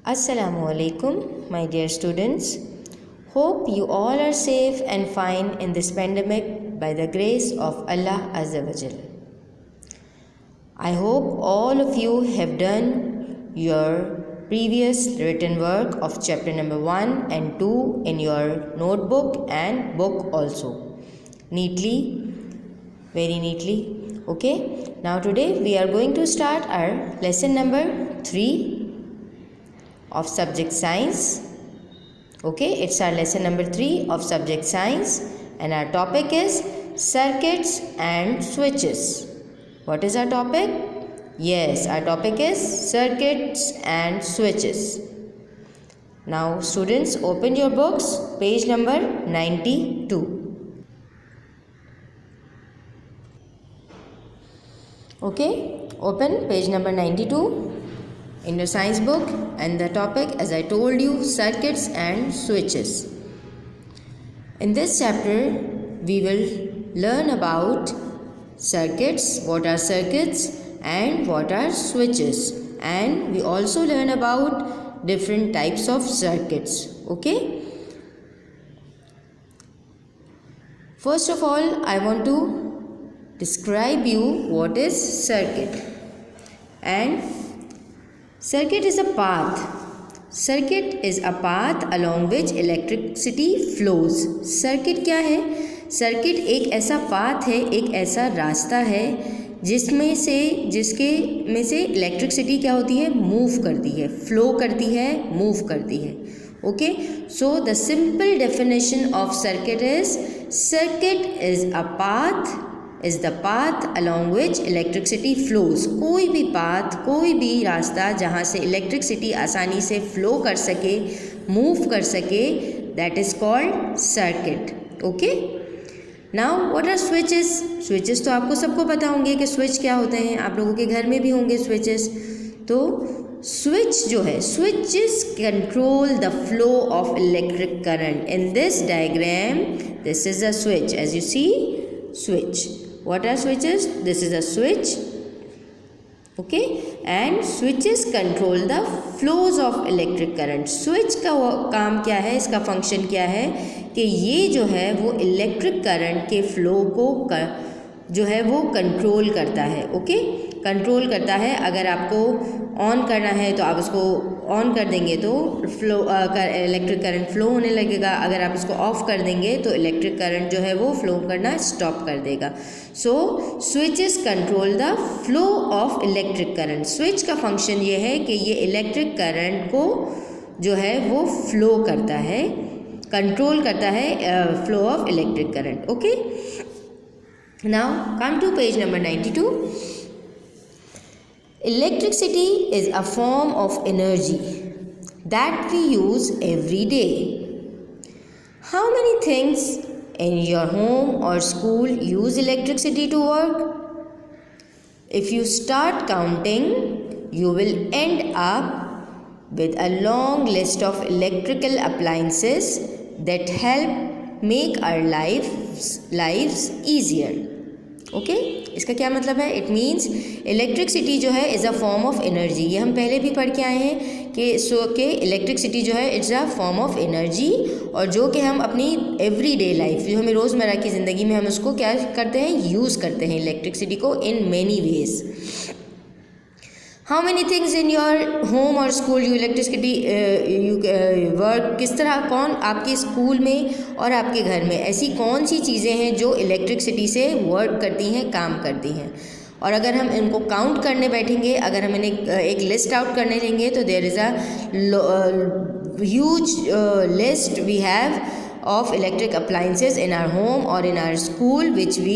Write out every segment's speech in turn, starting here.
Assalamu alaikum, my dear students. Hope you all are safe and fine in this pandemic by the grace of Allah Azza wa Jal. I hope all of you have done your previous written work of chapter number 1 and 2 in your notebook and book also. Neatly, very neatly. Okay, now today we are going to start our lesson number 3 of subject science. Okay, it's our lesson number 3 of subject science and our topic is circuits and switches. What is our topic? Yes, our topic is circuits and switches. Now students, open your books, page number 92. Okay, open page number 92 in your science book, and the topic, as I told you, circuits and switches. In this chapter we will learn about circuits, what are circuits and what are switches, and we also learn about different types of circuits. Okay, first of all I want to describe you what is circuit. And circuit is a path. Circuit is a path along which electricity flows. Circuit क्या है? Circuit एक ऐसा path है, एक ऐसा रास्ता है जिसके में से इलेक्ट्रिसिटी क्या होती है? मूव करती है, फ्लो करती है, मूव करती है. Okay, so the simple definition of circuit is a path is the path along which electricity flows. कोई भी पाथ, कोई भी रास्ता जहाँ से इलेक्ट्रिसिटी आसानी से फ्लो कर सके, मूव कर सके, that is called circuit. Okay? Now what are switches? Switches तो आपको सबको पता होंगे कि स्विच क्या होते हैं, आप लोगों के घर में भी होंगे स्विचेस. तो स्विच जो है, switches control the flow of electric current. In this diagram, this is a switch. As you see, switch. What are switches? This is a switch. Okay, and switches control the flows of electric current. Switch का काम क्या है, इसका function क्या है कि ये जो है वो इलेक्ट्रिक करंट के फ्लो को जो है वो कंट्रोल करता है. ओके, कंट्रोल करता है. अगर आपको ऑन करना है तो आप उसको ऑन कर देंगे तो फ्लो इलेक्ट्रिक करंट फ्लो होने लगेगा. अगर आप इसको ऑफ कर देंगे तो इलेक्ट्रिक करंट जो है वो फ्लो करना स्टॉप कर देगा. So switches control the flow of electric current. Switch का फंक्शन ये है कि ये इलेक्ट्रिक करंट को जो है वो फ्लो करता है, कंट्रोल करता है flow of electric current. Okay, now come to page number 92. Electricity is a form of energy that we use every day. How many things in your home or school use electricity to work? If you start counting, you will end up with a long list of electrical appliances that help make our lives easier. Okay, इसका क्या मतलब है? It means electricity जो है is a form of energy. ये हम पहले भी पढ़ के आए हैं कि इलेक्ट्रिसिटी जो है it's a form of energy, और जो कि हम अपनी एवरीडे लाइफ, जो हमें रोज़मर्रा की ज़िंदगी में हम उसको क्या करते हैं? यूज़ करते हैं इलेक्ट्रिसिटी को in many ways. How many things in your home और स्कूल यू इलेक्ट्रिसिटी वर्क? किस तरह, कौन आपके स्कूल में और आपके घर में ऐसी कौन सी चीज़ें हैं जो इलेक्ट्रिसिटी से वर्क करती हैं, काम करती हैं? और अगर हम इनको काउंट करने बैठेंगे, अगर हम इन्हें एक लिस्ट आउट करने लेंगे तो there is a huge list we have of electric appliances in our home or in our school which we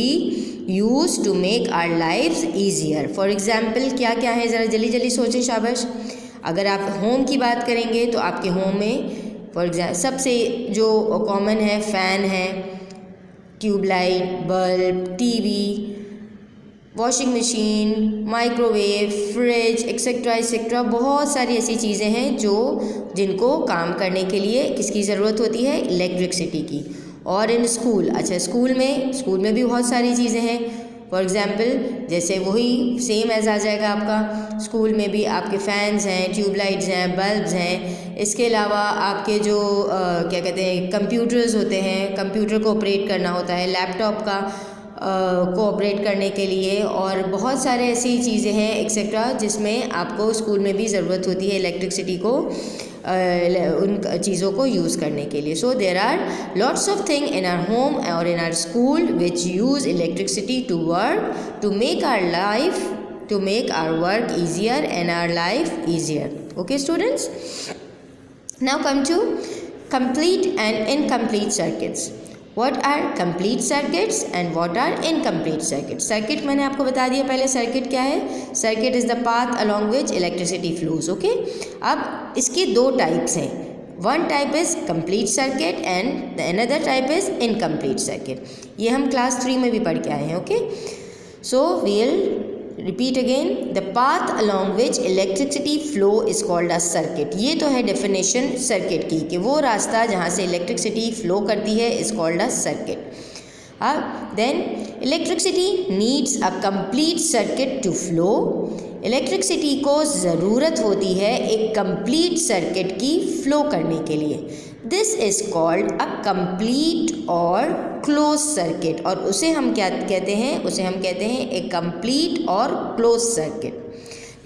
use to make our lives easier. For example, क्या क्या है, ज़रा जल्दी जल्दी सोचें, शाबाश. अगर आप होम की बात करेंगे तो आपके होम में फॉर एग्जाम्पल सबसे जो कॉमन है, फ़ैन है, tubelight, bulb, TV, washing machine, microwave, fridge, etcetera. बहुत सारी ऐसी चीज़ें हैं जिनको काम करने के लिए किसकी ज़रूरत होती है? इलेक्ट्रिसिटी की. और इन स्कूल, अच्छा स्कूल में भी बहुत सारी चीज़ें हैं. फॉर एग्ज़ाम्पल जैसे वही सेम एज आ जाएगा आपका स्कूल में भी आपके फ़ैन्स हैं, ट्यूबलाइट्स हैं, बल्ब्स हैं। इसके अलावा आपके जो क्या कहते हैं कंप्यूटर्स होते हैं, कंप्यूटर को ऑपरेट करना होता है, लैपटॉप का को ऑपरेट करने के लिए, और बहुत सारे ऐसी चीज़ें हैं एक्सेट्रा जिसमें आपको स्कूल में भी ज़रूरत होती है इलेक्ट्रिसिटी को उन चीज़ों को यूज़ करने के लिए। So there are lots of thing in our home or in our school which use electricity to work, to make our life, to make our work easier and our life easier. Okay students, now come to complete and incomplete circuits. What are complete circuits and what are incomplete circuits? Circuit मैंने आपको बता दिया पहले circuit क्या है. Circuit is the path along which electricity flows. Okay, अब इसके दो types हैं. One type is complete circuit and the another type is incomplete circuit. ये हम class 3 में भी पढ़ के आए हैं. Okay, so we'll repeat again. The path along which electricity flow is called a circuit. ये तो है definition circuit की कि वो रास्ता जहाँ से electricity flow करती है is called a circuit. Then electricity needs a complete circuit to flow. Electricity को ज़रूरत होती है एक कंप्लीट सर्किट की फ्लो करने के लिए. This is called a complete और क्लोज सर्किट. और उसे हम क्या कहते हैं? उसे हम कहते हैं एक कंप्लीट और क्लोज सर्किट.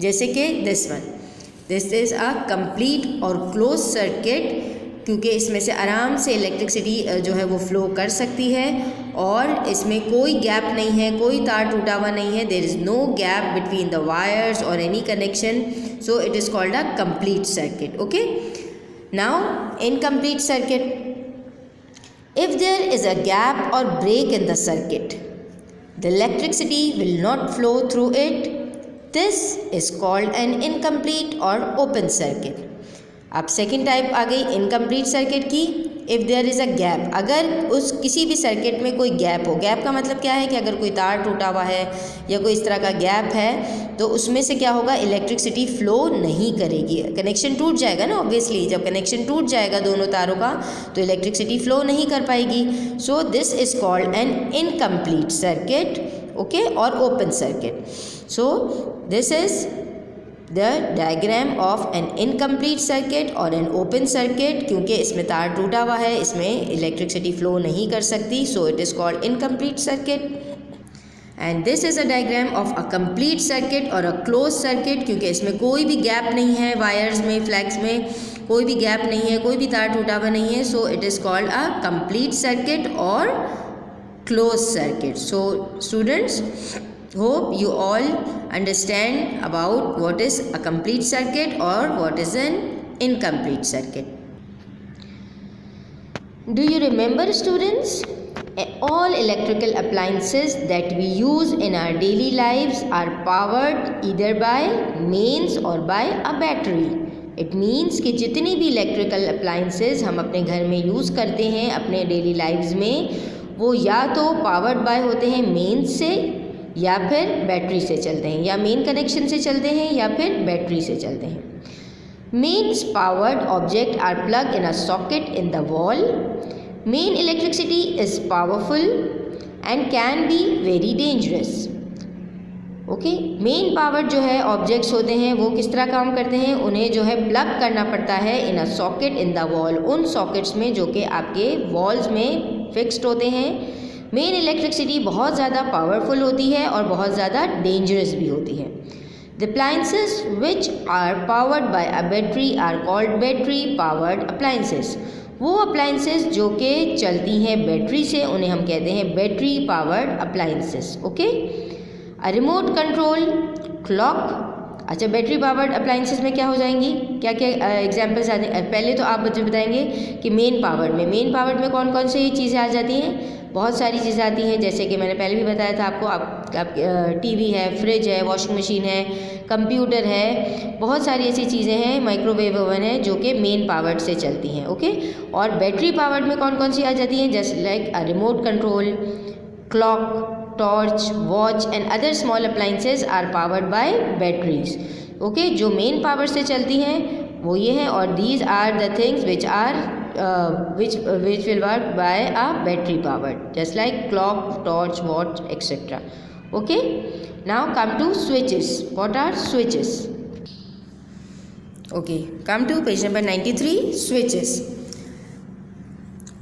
जैसे कि दिस इज़ अ कंप्लीट और क्लोज सर्किट क्योंकि इसमें से आराम से इलेक्ट्रिसिटी जो है वो फ्लो कर सकती है और इसमें कोई गैप नहीं है, कोई तार टूटा हुआ नहीं है. There is no gap between the wires or any connection. So it is called a complete circuit. Okay, now incomplete circuit. If there is a gap or break in the circuit, the electricity will not flow through it. This is called an incomplete or open circuit. अब second type आ गई incomplete circuit की. If there is a gap, अगर उस किसी भी circuit में कोई गैप हो. गैप का मतलब क्या है कि अगर कोई तार टूटा हुआ है या कोई इस तरह का गैप है तो उसमें से क्या होगा, इलेक्ट्रिसिटी फ़्लो नहीं करेगी. कनेक्शन टूट जाएगा ना, ऑब्वियसली जब कनेक्शन टूट जाएगा दोनों तारों का तो इलेक्ट्रिसिटी फ़्लो नहीं कर पाएगी. So this is called an incomplete circuit. Okay, or open circuit. So this is the diagram of an incomplete circuit और an open circuit. क्योंकि इसमें तार टूटा हुआ है, इसमें इलेक्ट्रिसिटी फ्लो नहीं कर सकती, so it is called incomplete circuit. And this is a diagram of a complete circuit और a closed circuit. क्योंकि इसमें कोई भी गैप नहीं है, वायर्स में, फ्लैग्स में कोई भी गैप नहीं है, कोई भी तार टूटा हुआ नहीं है. so it is called a complete circuit और closed circuit. So students, hope you all understand about what is a complete circuit or what is an incomplete circuit. Do you remember students? All electrical appliances that we use in our daily lives are powered either by mains or by a battery. It means कि जितनी भी electrical appliances हम अपने घर में use करते हैं अपने daily lives में, वो या तो powered by होते हैं mains से या फिर बैटरी से चलते हैं, या मेन कनेक्शन से चलते हैं या फिर बैटरी से चलते हैं. Mains powered object are plug in a socket in the wall. Main electricity is powerful and can be very dangerous. Okay, main power जो है ऑब्जेक्ट्स होते हैं वो किस तरह काम करते हैं, उन्हें जो है प्लग करना पड़ता है in a socket in the wall, उन सॉकेट्स में जो कि आपके वॉल्स में फिक्स्ड होते हैं. मेन इलेक्ट्रिसिटी बहुत ज़्यादा पावरफुल होती है और बहुत ज़्यादा डेंजरस भी होती है. The appliances which are powered by a battery are called battery powered appliances. वो अप्लायंसेस जो कि चलती हैं बैटरी से उन्हें हम कहते हैं बैटरी पावर्ड अप्लायंसेस. ओके, अ रिमोट कंट्रोल क्लॉक. अच्छा, बैटरी पावर्ड अप्लायंसेस में क्या हो जाएंगी, क्या क्या एग्जांपल्स आते हैं? पहले तो आप मुझे बताएंगे कि मेन पावर्ड में कौन कौन सी चीज़ें आ जाती हैं. बहुत सारी चीज़ें आती हैं, जैसे कि मैंने पहले भी बताया था आपको. आप टीवी है, फ्रिज है, वॉशिंग मशीन है, कंप्यूटर है, बहुत सारी ऐसी चीज़ें हैं, माइक्रोवेव ओवन है जो कि मेन पावर्ड से चलती हैं. ओके, और बैटरी पावर्ड में कौन कौन सी आ जाती हैं, जैसे like a remote control, clock, torch, watch and other small appliances are powered by batteries. Okay, जो मेन पावर से चलती हैं वो ये हैं, और these are the things which are which will work by a battery powered, just like clock, torch, watch, etc. Okay, now come to switches. What are switches? Okay, come to page number 93, switches.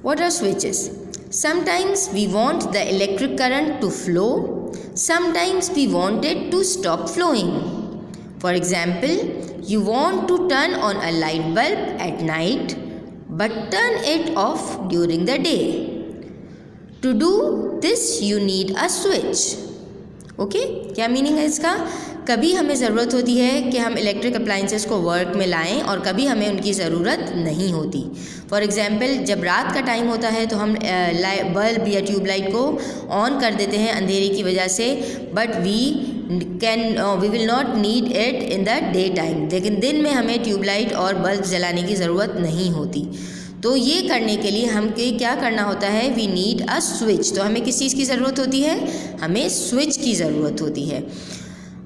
What are switches? Sometimes we want the electric current to flow, sometimes we want it to stop flowing. For example, you want to turn on a light bulb at night but turn it off during the day. To do this you need a switch. Okay, क्या meaning है इसका? कभी हमें ज़रूरत होती है कि हम इलेक्ट्रिक अप्लाइंसेस को वर्क में लाएं और कभी हमें उनकी ज़रूरत नहीं होती. फॉर एग्ज़ाम्पल, जब रात का टाइम होता है तो हम बल्ब या ट्यूबलाइट को ऑन कर देते हैं अंधेरे की वजह से, but we will not need it in the day time. लेकिन दिन में हमें ट्यूबलाइट और बल्ब जलाने की ज़रूरत नहीं होती. तो ये करने के लिए हम क्या करना होता है? We need a switch. तो हमें किस चीज़ की ज़रूरत होती है? हमें स्विच की ज़रूरत होती है.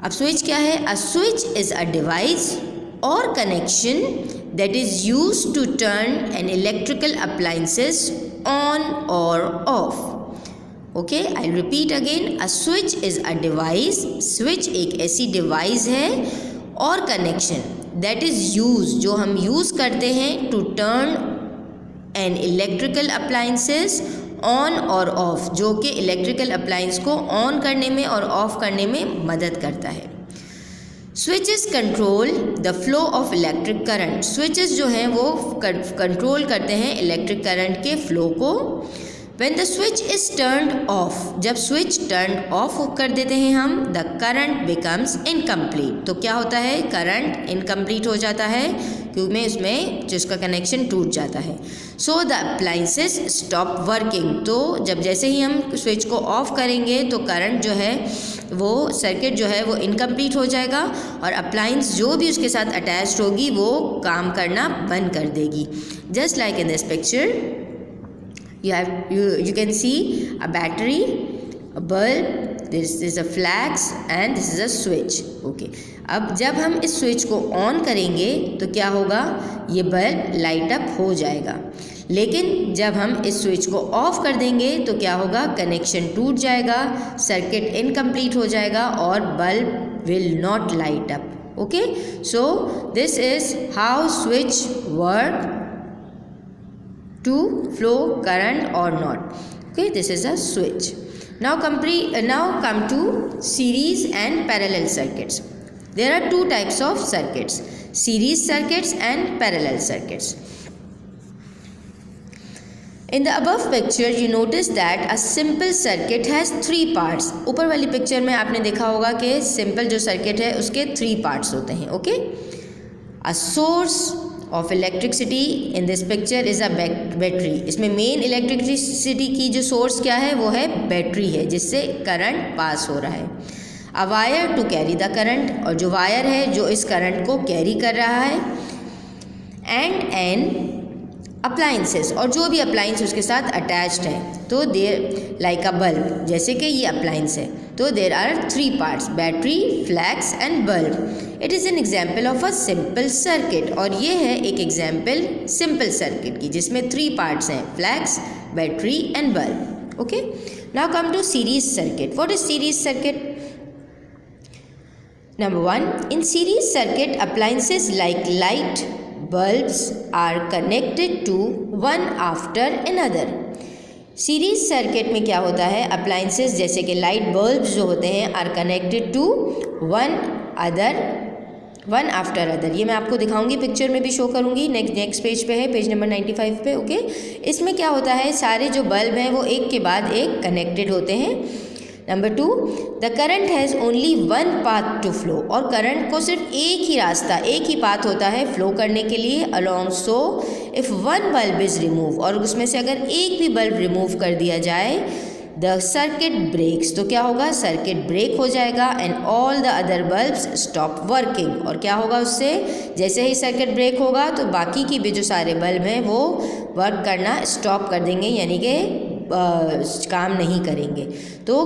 अब स्विच क्या है? A switch is a device or connection that is used to turn an electrical appliances on और off. Okay, I repeat again. A switch is a device. Switch एक ऐसी डिवाइस है और कनेक्शन दैट इज़ यूज, जो हम use करते हैं to turn an electrical appliances on और ऑफ, जो कि इलेक्ट्रिकल अप्लायंस को ऑन करने में और ऑफ करने में मदद करता है. Switches control the flow of electric current. Switches जो हैं वो कंट्रोल करते हैं इलेक्ट्रिक करंट के फ्लो को. When the switch is turned off, जब स्विच टर्न ऑफ कर देते हैं हम, the current becomes incomplete. तो क्या होता है? करंट इनकम्प्लीट हो जाता है क्योंकि उसमें जिसका कनेक्शन टूट जाता है. So the appliances stop working. तो जब जैसे ही हम स्विच को ऑफ करेंगे तो करंट जो है वो सर्किट जो है वो इनकम्प्लीट हो जाएगा और अप्लायंस जो भी उसके साथ अटैच्ड होगी वो काम करना बंद कर देगी. Just like in this picture you can see a battery, a bulb, this is a flags and this is a switch. Okay, अब जब हम इस स्विच को ऑन करेंगे तो क्या होगा? ये बल्ब लाइट अप हो जाएगा. लेकिन जब हम इस स्विच को ऑफ कर देंगे तो क्या होगा? कनेक्शन टूट जाएगा, सर्किट इनकम्प्लीट हो जाएगा और bulb will not light up. Okay, so this is how switch work to flow current or not. Okay, this is a switch. Now come to series and parallel circuits. There are two types of circuits: series circuits and parallel circuits. In the above picture you notice that a simple circuit has three parts. ऊपर वाली picture में आपने देखा होगा कि simple जो circuit है उसके 3 पार्ट्स होते हैं. Okay, a source of electricity in this picture is a battery. इसमें मेन इलेक्ट्रिसिटी की जो सोर्स क्या है? वो है बैटरी है जिससे करंट पास हो रहा है. A wire to carry the current, और जो वायर है जो इस करंट को कैरी कर रहा है. एंड एन अप्लायंसेस, और जो भी अप्लायंस उसके साथ अटैच्ड है. तो देर लाइक अ बल्ब, जैसे कि ये अप्लायंस है. तो there are 3 parts: battery, flex and bulb. It is an example of a simple circuit, और ये है एक एग्जाम्पल सिंपल सर्किट की जिसमें 3 पार्ट्स हैं: flex, battery and bulb. Okay, now come to series circuit. What is series circuit? Number 1, in series circuit appliances like light bulbs are connected to one after another. Series circuit में क्या होता है? Appliances जैसे कि light bulbs जो होते हैं are connected to one after other. ये मैं आपको दिखाऊंगी, पिक्चर में भी शो करूंगी. नेक्स्ट पेज पे है, पेज नंबर 95 पे. ओके, इसमें क्या होता है? सारे जो बल्ब हैं वो एक के बाद एक कनेक्टेड होते हैं. Number 2, the current has only one path to flow. और करंट को सिर्फ एक ही रास्ता, एक ही पाथ होता है फ्लो करने के लिए along. So if one bulb is remove, और उसमें से अगर एक भी बल्ब रिमूव कर दिया जाए, द सर्किट ब्रेक्स. तो क्या होगा? सर्किट ब्रेक हो जाएगा and all the other bulbs stop working. और क्या होगा उससे? जैसे ही सर्किट ब्रेक होगा तो बाकी की भी जो सारे बल्ब हैं वो वर्क करना स्टॉप कर देंगे, यानी कि काम नहीं करेंगे. तो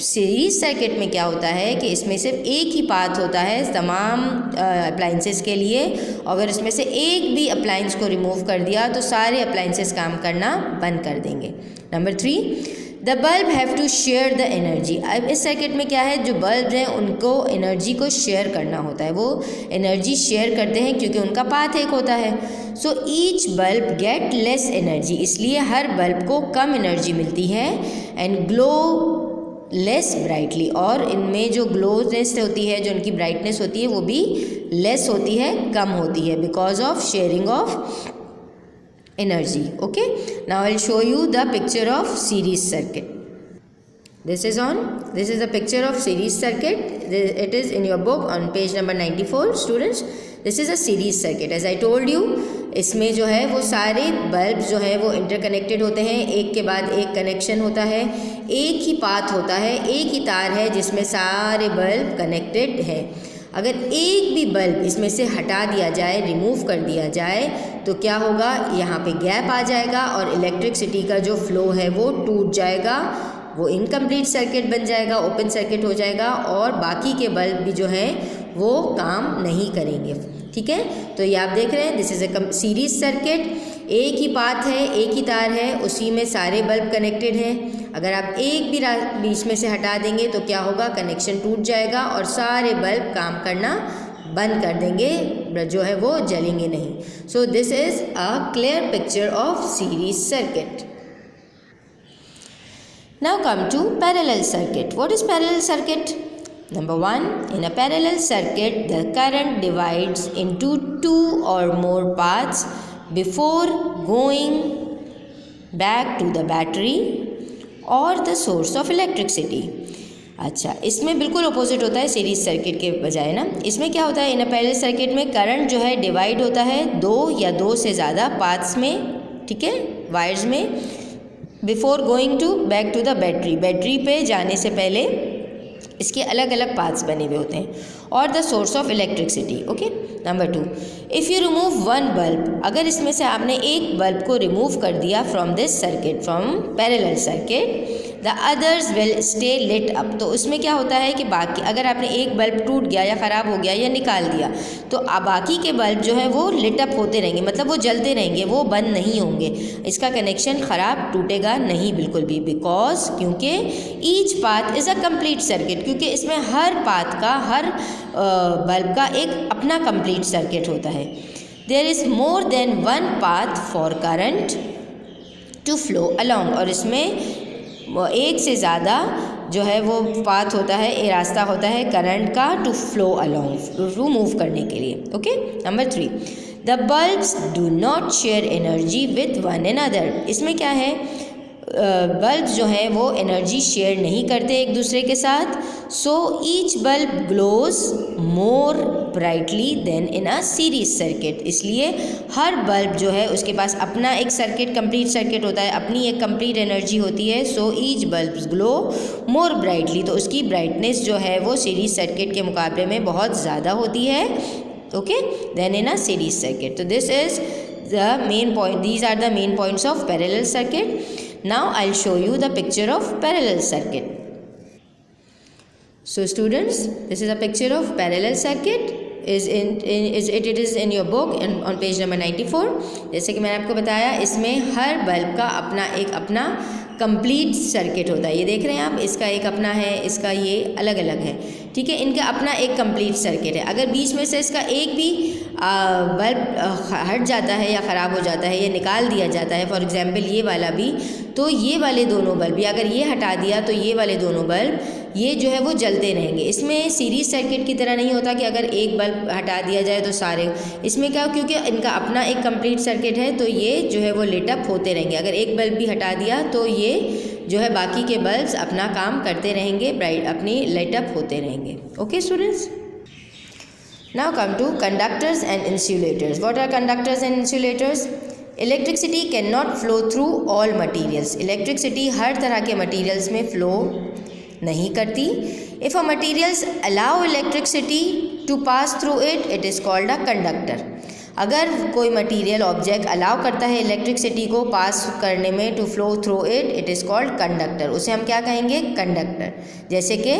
सीरीज सर्किट में क्या होता है कि इसमें सिर्फ एक ही पाथ होता है तमाम अप्लाइंसेस के लिए. अगर इसमें से एक भी अप्लाइंस को रिमूव कर दिया तो सारे अप्लाइंसेस काम करना बंद कर देंगे. Number 3, the bulb have to share the energy. अब इस सर्किट में क्या है, जो बल्ब हैं उनको एनर्जी को शेयर करना होता है, वो एनर्जी शेयर करते हैं क्योंकि उनका पाथ एक होता है। सो each bulb get less energy, इसलिए हर बल्ब को कम एनर्जी मिलती है। एंड ग्लो लेस ब्राइटली, और इनमें जो ग्लोनेस होती है, जो उनकी ब्राइटनेस होती है वो भी लेस होती है, कम होती है, because of sharing of energy. Okay, now I'll show you the picture of series circuit. This is the picture of series circuit. It is in your book on page number 94, students. This is a series circuit. As I told you, इसमें जो है वो सारे bulb जो है वो interconnected होते हैं, एक के बाद एक कनेक्शन होता है, एक ही पाथ होता है, एक ही तार है जिसमें सारे बल्ब कनेक्टेड है। अगर एक भी बल्ब इसमें से हटा दिया जाए, रिमूव कर दिया जाए, तो क्या होगा, यहाँ पे गैप आ जाएगा और इलेक्ट्रिसिटी का जो फ्लो है वो टूट जाएगा, वो इनकम्प्लीट सर्किट बन जाएगा, ओपन सर्किट हो जाएगा, और बाकी के बल्ब भी जो हैं वो काम नहीं करेंगे। ठीक है, तो ये आप देख रहे हैं, this is a series circuit. एक ही पाथ है, एक ही तार है, उसी में सारे बल्ब कनेक्टेड हैं। अगर आप एक भी बीच में से हटा देंगे तो क्या होगा, कनेक्शन टूट जाएगा और सारे बल्ब काम करना बंद कर देंगे, जो है वो जलेंगे नहीं। So this is a clear picture of series circuit. Now come to parallel circuit. What is parallel circuit? Number 1, in a parallel circuit, the current divides into 2 or more paths before going back to the battery or the source of electricity. अच्छा, इसमें बिल्कुल opposite होता है series circuit के बजाय ना। इसमें क्या होता है, इन अ पैरेलल सर्किट में करंट जो है डिवाइड होता है 2 या 2 से ज़्यादा पाथ्स में, ठीक है, वायर्स में, before going to back to the battery, battery पे जाने से पहले इसके अलग अलग पाथ्स बने हुए होते हैं, और the source of electricity. Okay, number 2, if you remove one bulb, अगर इसमें से आपने एक बल्ब को रिमूव कर दिया from this circuit, from parallel circuit, the others will stay lit up. तो उसमें क्या होता है कि बाकी, अगर आपने एक बल्ब टूट गया या ख़राब हो गया या निकाल दिया, तो बाकी के बल्ब जो है वो लिट अप होते रहेंगे, मतलब वो जलते रहेंगे, वो बंद नहीं होंगे, इसका कनेक्शन ख़राब टूटेगा नहीं बिल्कुल भी, बिकॉज क्योंकि each path is a complete circuit, क्योंकि इसमें हर पाथ का, हर बल्ब का एक अपना कंप्लीट सर्किट होता है। There is more than one path for current to flow along, और इसमें एक से ज़्यादा जो है वो पाथ होता है, ये रास्ता होता है करंट का to flow along, to move करने के लिए। Okay, number 3, the bulbs do not share energy with one another. इसमें क्या है, बल्ब जो हैं वो एनर्जी शेयर नहीं करते एक दूसरे के साथ। So each bulb glows more brightly than in a series circuit, इसलिए हर बल्ब जो है उसके पास अपना एक सर्किट, कंप्लीट सर्किट होता है, अपनी एक कंप्लीट एनर्जी होती है। सो ईच बल्ब ग्लो मोर ब्राइटली, तो उसकी ब्राइटनेस जो है वो सीरीज सर्किट के मुकाबले में बहुत ज़्यादा होती है। Okay, then in a series circuit. तो this is the main point, these are the main points of parallel circuit. Now I'll show you the picture of parallel circuit. So students, this is a picture of parallel circuit. It is in your book on page number 94. जैसे कि मैंने आपको बताया, इसमें हर bulb का अपना complete circuit होता है। ये देख रहे हैं आप, इसका एक अपना है, इसका ये अलग अलग है, ठीक है, इनका अपना एक कंप्लीट सर्किट है। अगर बीच में से इसका एक भी बल्ब हट जाता है या ख़राब हो जाता है या निकाल दिया जाता है, फॉर एग्जांपल ये वाला भी, तो ये वाले दोनों बल्ब, या अगर ये हटा दिया तो ये वाले दोनों बल्ब, ये जो है वो जलते रहेंगे। इसमें सीरीज सर्किट की तरह नहीं होता कि अगर एक बल्ब हटा दिया जाए तो सारे, इसमें क्या, क्योंकि इनका अपना एक कंप्लीट सर्किट है, तो ये जो है वो लिट अप होते रहेंगे। अगर एक बल्ब भी हटा दिया तो ये जो है बाकी के बल्ब्स अपना काम करते रहेंगे, ब्राइट अपनी लाइट अप होते रहेंगे। Okay students, now come to conductors and insulators. What are conductors and insulators? Electricity can not flow through all materials. Electricity हर तरह के मटीरियल्स में फ्लो नहीं करती। If a materials allow electricity to pass through it, it is called a conductor. अगर कोई material object allow करता है इलेक्ट्रिसिटी को पास करने में, to flow through it, it is called conductor. उसे हम क्या कहेंगे? कंडक्टर। जैसे कि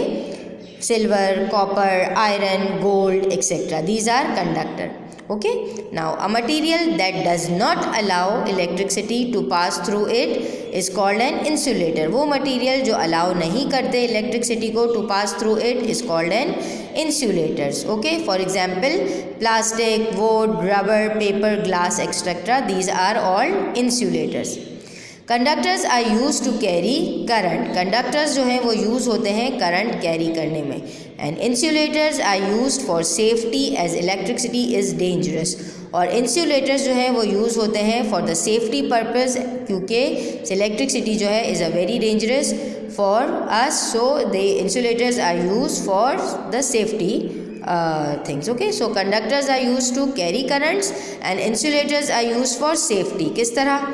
silver, copper, iron, gold, etc. These are conductor. Okay. Now a material that does not allow electricity to pass through it is called an insulator. वो material जो allow नहीं करते electricity को to pass through it is called an insulators. Okay. For example, plastic, wood, rubber, paper, glass, etc. These are all insulators. Conductors are use to carry current. Conductors जो हैं वो use होते हैं current carry करने में. And insulators are use for safety as electricity is dangerous. और insulators जो हैं वो यूज़ होते हैं फॉर द सेफ्टी पर्पज़, क्योंकि इलेक्ट्रिसिटी जो है is a very dangerous for us. So the insulators are use for the safety things. Okay, so conductors are used to carry currents and insulators are used for safety. किस तरह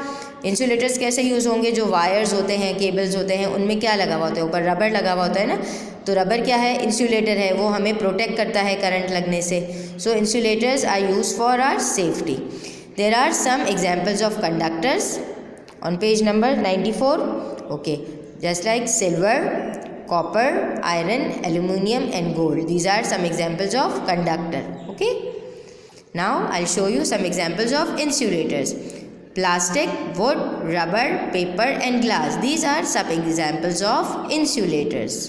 insulators कैसे use होंगे? जो wires होते हैं, cables होते हैं, उनमें क्या लगा हुआ होता है? ऊपर रबर लगा हुआ होता है ना. तो रबर क्या है? इंसुलेटर है, वो हमें प्रोटेक्ट करता है करंट लगने से. So insulators are use for our safety. There are some examples of conductors on page number 94. Okay, just like silver, copper, iron, aluminium and gold. These are some examples of conductor. Okay. Now I'll show you some examples of insulators. Plastic, wood, rubber, paper and glass. These are some examples of insulators.